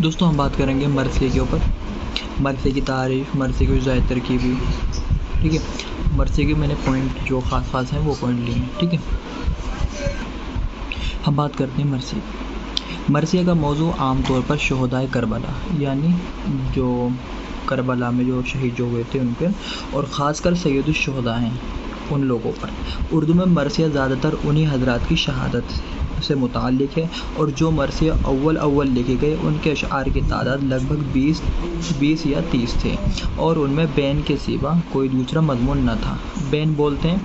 دوستوں ہم بات کریں گے مرثیے کے اوپر، مرثیے کی تعریف، مرثیے کی زائد ترکیبی، ٹھیک ہے. مرثیے کے میں نے پوائنٹ جو خاص ہیں وہ پوائنٹ لیے ہیں، ٹھیک ہے. ہم بات کرتے ہیں مرثیے. مرثیے کا موضوع عام طور پر شہدائے کربلا، یعنی جو کربلا میں جو شہید جو ہوئے تھے ان پہ، اور خاص کر سید الشہداء ہیں ان لوگوں پر. اردو میں مرثیہ زیادہ تر انہی حضرات کی شہادت سے متعلق ہے، اور جو مرثیہ اول لکھے گئے ان کے اشعار کی تعداد لگ بھگ 20 یا 30 تھے، اور ان میں بین کے سوا کوئی دوسرا مضمون نہ تھا. بین بولتے ہیں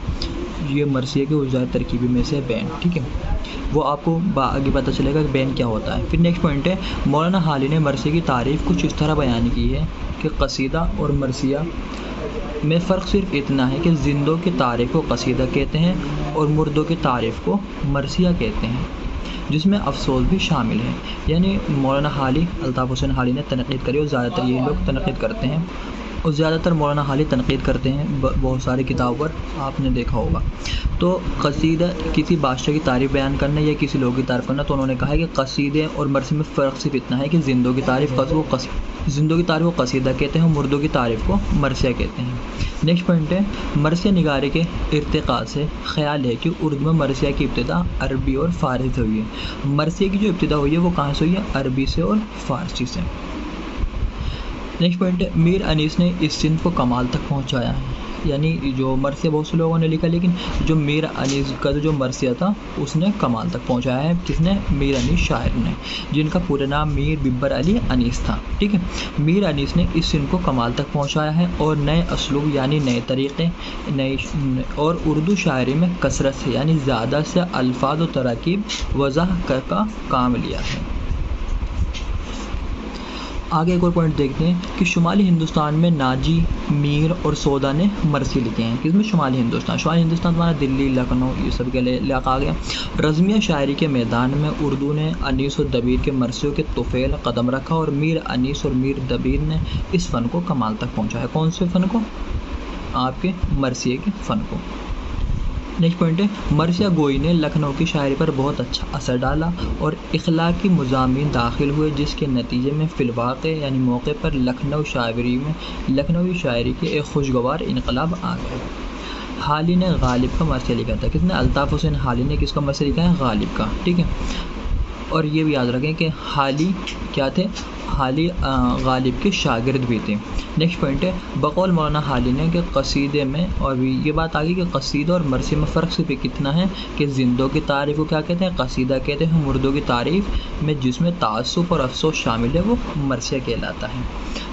یہ مرثیے کے زائد ترکیبی میں سے بین، ٹھیک ہے. وہ آپ کو آگے پتہ چلے گا کہ بین کیا ہوتا ہے. پھر نیکسٹ پوائنٹ ہے، مولانا حالی نے مرثیے کی تعریف کچھ اس طرح بیان کی ہے کہ قصیدہ اور مرثیہ میں فرق صرف اتنا ہے کہ زندوں کی تعریف کو قصیدہ کہتے ہیں اور مردوں کی تعریف کو مرثیہ کہتے ہیں، جس میں افسوس بھی شامل ہے. یعنی مولانا حالی، الطاف حسین حالی نے تنقید کری، اور زیادہ تر یہ لوگ تنقید کرتے ہیں، اور زیادہ تر مولانا حالی تنقید کرتے ہیں بہت ساری کتابوں پر، آپ نے دیکھا ہوگا. تو قصیدہ کسی بادشاہ کی تعریف بیان کرنا یا کسی لوگ کی تعریف کرنا، تو انہوں نے کہا ہے کہ قصیدے اور مرثیے میں فرق صرف اتنا ہے کہ زندوں کی تعریف کو قصیدہ کہتے ہیں، مردوں کی تعریف کو مرثیہ کہتے ہیں. نیکسٹ پوائنٹ ہے، مرثیہ نگاری کے ارتقاء سے خیال ہے کہ اردو میں مرثیہ کی ابتدا عربی اور فارسی سے ہوئی ہے. مرثیے کی جو ابتدا ہوئی ہے وہ کہاں سے ہوئی ہے؟ عربی سے اور فارسی سے. نیکسٹ پوائنٹ ہے، میر انیس نے اس صنف کو کمال تک پہنچایا ہے. یعنی جو مرثیہ بہت سے لوگوں نے لکھا، لیکن جو میر انیس کا جو مرثیہ تھا اس نے کمال تک پہنچایا ہے. کس نے؟ میر انیس شاعر نے، جن کا پورا نام میر ببر علی انیس تھا، ٹھیک ہے. میر انیس نے اس صنف کو کمال تک پہنچایا ہے، اور نئے اسلوب یعنی نئے طریقے اور اردو شاعری میں کثرت سے یعنی زیادہ سے الفاظ و تراکیب وضع کا کام لیا ہے. آگے ایک اور پوائنٹ دیکھتے ہیں کہ شمالی ہندوستان میں ناجی، میر اور سودا نے مرثیے لکھے ہیں. کس میں؟ شمالی ہندوستان ہمارا دلی، لکھنؤ، یہ سب کے علاقہ آ گیا. رزمیہ شاعری کے میدان میں اردو نے انیس اور دبیر کے مرثیوں کے طفیل قدم رکھا، اور میر انیس اور میر دبیر نے اس فن کو کمال تک پہنچایا. کون سے فن کو؟ آپ کے مرثیے کے فن کو. نیکسٹ پوائنٹ ہے، مرثیہ گوئی نے لکھنؤ کی شاعری پر بہت اچھا اثر ڈالا، اور اخلاقی مضامین داخل ہوئے، جس کے نتیجے میں فی الواقع یعنی موقع پر لکھنوی شاعری کے ایک خوشگوار انقلاب آ گیا. حالی نے غالب کا مرثیہ لکھا تھا. کس نے؟ الطاف حسین حالی نے کس کا مرثیہ لکھا ہے؟ غالب کا، ٹھیک ہے. اور یہ بھی یاد رکھیں کہ حالی کیا تھے؟ حالی غالب کے شاگرد بھی تھے. نیکسٹ پوائنٹ ہے، بقول مولانا حالی نے کہ قصیدے میں، اور بھی یہ بات آگئی کہ قصیدہ اور مرثیے میں فرق صرف کتنا ہے کہ زندوں کی تعریف کو کیا کہتے ہیں؟ قصیدہ کہتے ہیں. مردوں کی تعریف میں جس میں تعصب اور افسوس شامل ہے وہ مرثیہ کہلاتا ہے.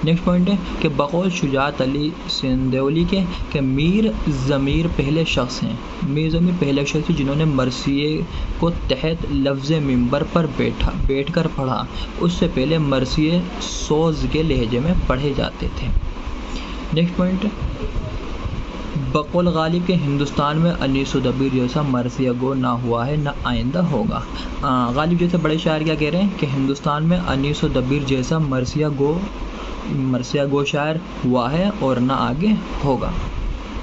نیکسٹ پوائنٹ ہے کہ بقول شجاعت علی سندھولی کے کہ میر ضمیر پہلے شخص ہیں، میر ضمیر پہلے شخص ہیں جنہوں نے مرثیے کو تحت لفظ منبر پر بیٹھ کر پڑھا. اس سے پہلے مرثیے سوز کے لہجے میں پڑھے جاتے تھے. نیکسٹ پوائنٹ، بقول غالب کے ہندوستان میں انیس و دبیر جیسا مرثیہ گو نہ ہوا ہے نہ آئندہ ہوگا. غالب جیسے بڑے شاعر کیا کہہ رہے ہیں کہ ہندوستان میں انیس و دبیر جیسا مرثیہ گو شاعر ہوا ہے اور نہ آگے ہوگا.